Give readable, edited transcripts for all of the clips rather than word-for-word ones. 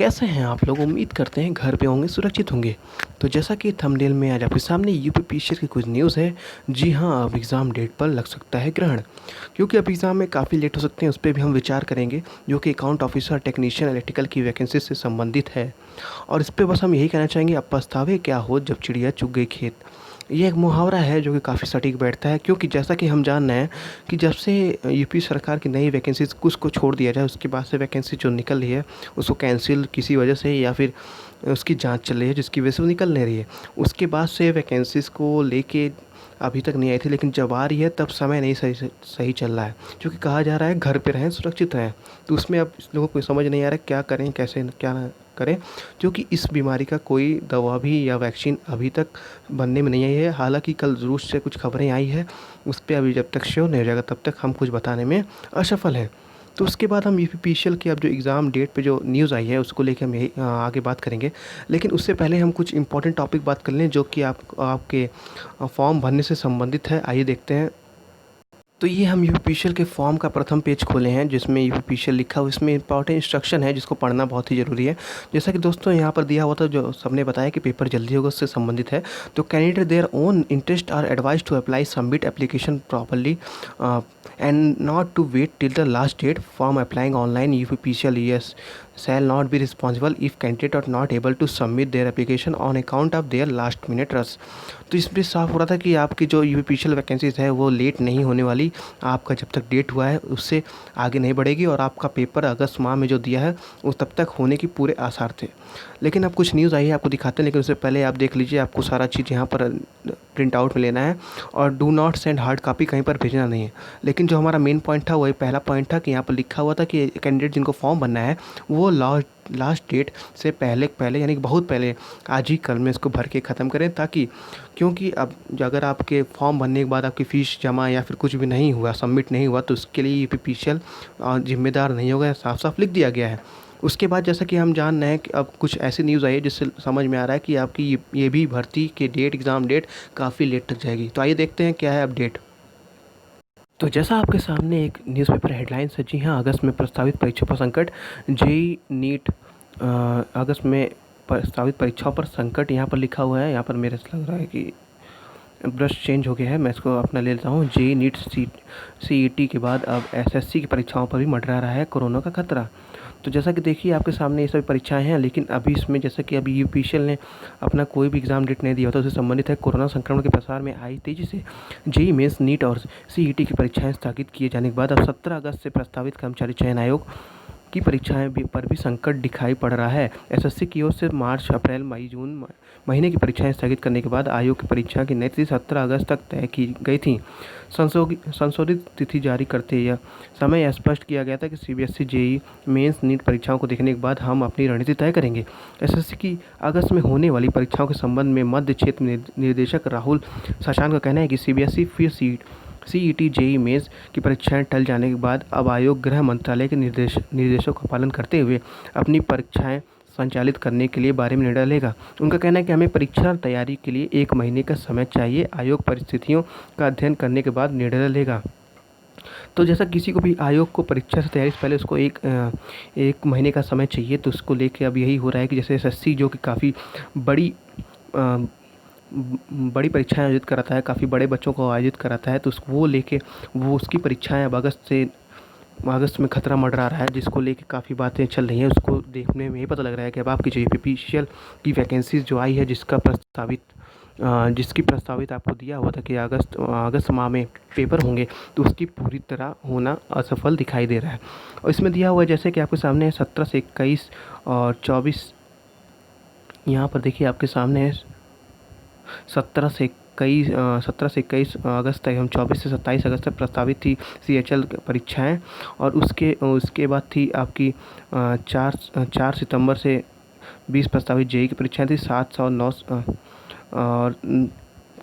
कैसे हैं आप लोग? उम्मीद करते हैं घर पे होंगे, सुरक्षित होंगे। तो जैसा कि थंबनेल में आज आपके सामने यूपीपीसीएस की कुछ न्यूज़ है। जी हाँ, अब एग्ज़ाम डेट पर लग सकता है ग्रहण, क्योंकि अब एग्ज़ाम में काफ़ी लेट हो सकते हैं। उस पे भी हम विचार करेंगे, जो कि अकाउंट ऑफिसर, टेक्नीशियन, इलेक्ट्रिकल की वैकेंसी से संबंधित है। और इस पे बस हम यही कहना चाहेंगे, अब पछतावे क्या हो जब चिड़िया चुग गई खेत। ये एक मुहावरा है जो कि काफ़ी सटीक बैठता है, क्योंकि जैसा कि हम जान रहे हैं कि जब से यूपी सरकार की नई वैकेंसीज़ कुछ को छोड़ दिया जाए, उसके बाद से वैकेंसी जो निकल रही है उसको कैंसिल किसी वजह से, या फिर उसकी जांच चल रही है जिसकी वजह से वो निकल नहीं रही है। उसके बाद से वैकेंसीज़ को लेके अभी तक नहीं आई थी, लेकिन जब आ रही है तब समय नहीं सही सही चल रहा है, क्योंकि कहा जा रहा है घर पे रहें, सुरक्षित रहें। तो उसमें अब इस लोगों को समझ नहीं आ रहा है क्या करें, कैसे क्या ना करें, क्योंकि इस बीमारी का कोई दवा भी या वैक्सीन अभी तक बनने में नहीं आई है। हालांकि कल रूस से कुछ खबरें आई है, उस पर अभी जब तक श्योर नहीं हो जाएगा तब तक हम कुछ बताने में असफल हैं। तो उसके बाद हम यूपीपीसीएल की अब जो एग्ज़ाम डेट पे जो न्यूज़ आई है उसको लेकर हम यही आगे बात करेंगे। लेकिन उससे पहले हम कुछ इंपॉर्टेंट टॉपिक बात कर लें, जो कि आपके फॉर्म भरने से संबंधित है। आइए देखते हैं। तो ये हम यूपीपीसीएल के फॉर्म का प्रथम पेज खोले हैं, जिसमें यूपीपीसीएल लिखा हुआ, इसमें इंपॉर्टेंट इंस्ट्रक्शन है जिसको पढ़ना बहुत ही ज़रूरी है। जैसा कि दोस्तों यहाँ पर दिया हुआ था, जो सबने बताया कि पेपर जल्दी होगा, उससे संबंधित है। तो candidate their own interest are advise to apply submit application properly and not to wait till the last date form applying online UPPCL ES shall not be responsible if candidate are not able to submit their application on account of their last minute rush। तो इसमें साफ हो रहा था कि आपकी जो UPPCL vacancies है वो लेट नहीं होने वाली। आपका जब तक डेट हुआ है उससे आगे नहीं बढ़ेगी, और आपका पेपर अगस्त माह में जो दिया है वो तब तक होने की पूरे आसार थे। लेकिन अब कुछ न्यूज़ आई है, आपको दिखाते हैं, लेकिन उससे पहले आप देख लीजिए। आपको सारा चीज़ यहाँ पर प्रिंट आउट में लेना है, और do not send hard copy कहीं पर भेजना नहीं है। लेकिन जो हमारा मेन पॉइंट था, वही पहला पॉइंट था कि यहाँ पर लिखा हुआ था कि कैंडिडेट जिनको फॉर्म भरना है वो लास्ट डेट से पहले यानी कि बहुत पहले, आज ही कल में इसको भर के ख़त्म करें, ताकि क्योंकि अब अगर आपके फॉर्म भरने के बाद आपकी फ़ीस जमा या फिर कुछ भी नहीं हुआ, सबमिट नहीं हुआ, तो उसके लिए यूपीपीसीएल जिम्मेदार नहीं होगा, साफ साफ लिख दिया गया है। उसके बाद जैसा कि हम जान रहे हैं कि अब कुछ ऐसी न्यूज़ आई है जिससे समझ में आ रहा है कि आपकी ये भी भर्ती के डेट, एग्ज़ाम डेट काफ़ी लेट तक जाएगी। तो आइए देखते हैं क्या है अपडेट। तो जैसा आपके सामने एक न्यूज़पेपर हेडलाइंस है, जी हाँ, अगस्त में प्रस्तावित परीक्षा पर संकट, जेईई नीट अगस्त में प्रस्तावित परीक्षाओं पर संकट, यहाँ पर लिखा हुआ है। यहाँ पर मेरे से लग रहा है कि ब्रश चेंज हो गया है, मैं इसको अपना ले लेता हूँ। जेईई नीट सीईटी के बाद अब एसएससी की परीक्षाओं पर भी मंडरा रहा है कोरोना का खतरा। तो जैसा कि देखिए आपके सामने ये सभी परीक्षाएं हैं, लेकिन अभी इसमें जैसा कि अभी यूपीसीएल ने अपना कोई भी एग्ज़ाम डेट नहीं दिया होता, उससे संबंधित है कोरोना संक्रमण के प्रसार में आई तेज़ी से जेईई मेंस, नीट और सीईटी की परीक्षाएं स्थगित किए जाने के बाद अब 17 अगस्त से प्रस्तावित कर्मचारी चयन आयोग की परीक्षाएं पर भी संकट दिखाई पड़ रहा है। एसएससी की ओर से मार्च, अप्रैल, मई, जून महीने की परीक्षाएं स्थगित करने के बाद आयोग की परीक्षा की नई तिथि 17 अगस्त तक तय की गई थी। संशोधित तिथि जारी करते यह समय स्पष्ट किया गया था कि सीबीएसई, जेईई मेंस, नीट परीक्षाओं को देखने के बाद हम अपनी रणनीति तय करेंगे। एसएससी की अगस्त में होने वाली परीक्षाओं के संबंध में मध्य क्षेत्र निर्देशक राहुल शशांक का कहना है कि सीबीएसई फिर सीईटी, जेईई मेंस की परीक्षाएं टल जाने के बाद अब आयोग गृह मंत्रालय के निर्देशों का पालन करते हुए अपनी परीक्षाएं संचालित करने के लिए बारे में निर्णय लेगा। उनका कहना है कि हमें परीक्षा तैयारी के लिए 1 महीने का समय चाहिए। आयोग परिस्थितियों का अध्ययन करने के बाद निर्णय लेगा। तो जैसा किसी को भी आयोग को परीक्षा से तैयारी से पहले उसको एक महीने का समय चाहिए, तो उसको लेके अब यही हो रहा है कि जैसे एसएससी जो कि काफ़ी बड़ी बड़ी परीक्षाएं आयोजित कराता है, काफ़ी बड़े बच्चों को आयोजित कराता है, तो वो लेके वो उसकी परीक्षाएं अब अगस्त में खतरा मंडरा रहा है, जिसको लेके काफ़ी बातें चल रही हैं। उसको देखने में ही पता लग रहा है कि अब आपकी जो यूपीपीसीएल की वैकेंसीज जो आई है, जिसकी प्रस्तावित आपको दिया हुआ था कि अगस्त माह में पेपर होंगे, तो उसकी पूरी तरह होना असफल दिखाई दे रहा है। और इसमें दिया हुआ है जैसे कि आपके सामने 17 से 21 और 24, यहाँ पर देखिए आपके सामने है 17 से 21 अगस्त तक, हम 24 से 27 अगस्त तक प्रस्तावित थी सीएचएल परीक्षाएं, और उसके बाद थी आपकी 4 सितंबर से 20 प्रस्तावित जेईई की परीक्षाएं थी। 7 और 9 और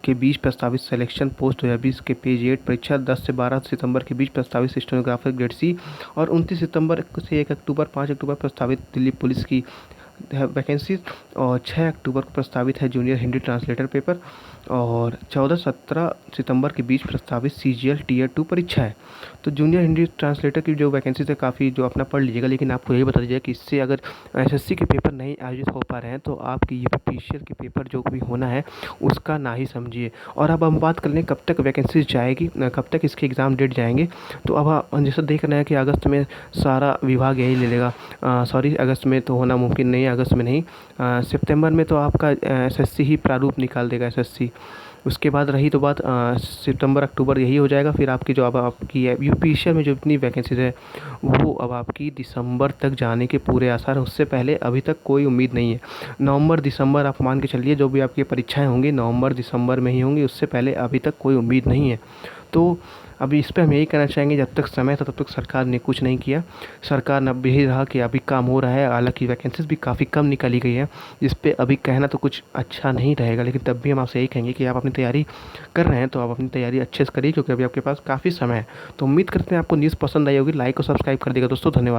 के बीच प्रस्तावित सिलेक्शन पोस्ट 2020 के पेज 8 परीक्षा, 10 से 12 सितंबर के बीच प्रस्तावित स्टेनोग्राफर ग्रेड सी, और 29 सितंबर से 1 अक्टूबर 5 अक्टूबर प्रस्तावित दिल्ली पुलिस की वैकेंसी। और 6 अक्टूबर को प्रस्तावित है जूनियर हिंदी ट्रांसलेटर पेपर, और 14-17 सितंबर के बीच प्रस्तावित CGL Tier 2 परीक्षा है। तो जूनियर हिंदी ट्रांसलेटर की जो वैकेंसीज है काफ़ी, जो अपना पढ़ लीजिएगा। लेकिन आपको यही बता दीजिए कि इससे अगर SSC के पेपर नहीं आयोजित हो पा रहे हैं तो आपकी UPPCL के पेपर जो भी होना है उसका ना ही समझिए। और अब हम बात कर लें कब तक वैकेंसीज जाएगी, कब तक इसके एग्ज़ाम डेट जाएंगे। तो अब जैसा देख रहे हैं कि अगस्त में सारा विभाग यही ले लेगा। सॉरी, अगस्त में तो होना मुमकिन नहीं है, अगस्त में नहीं, सितंबर में तो आपका SSC ही प्रारूप निकाल देगा, SSC। उसके बाद रही तो बात सितंबर अक्टूबर, यही हो जाएगा। फिर आपकी जो अब आपकी UPPCL में जो इतनी वैकेंसीज है वो अब आपकी दिसंबर तक जाने के पूरे आसार हैं। उससे पहले अभी तक कोई उम्मीद नहीं है। नवंबर दिसंबर आप मान के चलिए, जो भी आपकी परीक्षाएं होंगी नवंबर दिसंबर में ही होंगी, उससे पहले अभी तक कोई उम्मीद नहीं है। तो अभी इस पे हम यही कहना चाहेंगे, जब तक समय था तब तक सरकार ने कुछ नहीं किया। सरकार ने अब यही रहा कि अभी काम हो रहा है, हालांकि वैकेंसीज भी काफ़ी कम निकाली गई है, जिस पे अभी कहना तो कुछ अच्छा नहीं रहेगा। लेकिन तब भी हम आपसे यही कहेंगे कि आप अपनी तैयारी कर रहे हैं तो आप अपनी तैयारी अच्छे से करिए, क्योंकि अभी आपके पास काफ़ी समय है। तो उम्मीद करते हैं आपको न्यूज़ पसंद आई होगी। लाइक और सब्सक्राइब कर देगा दोस्तों। धन्यवाद।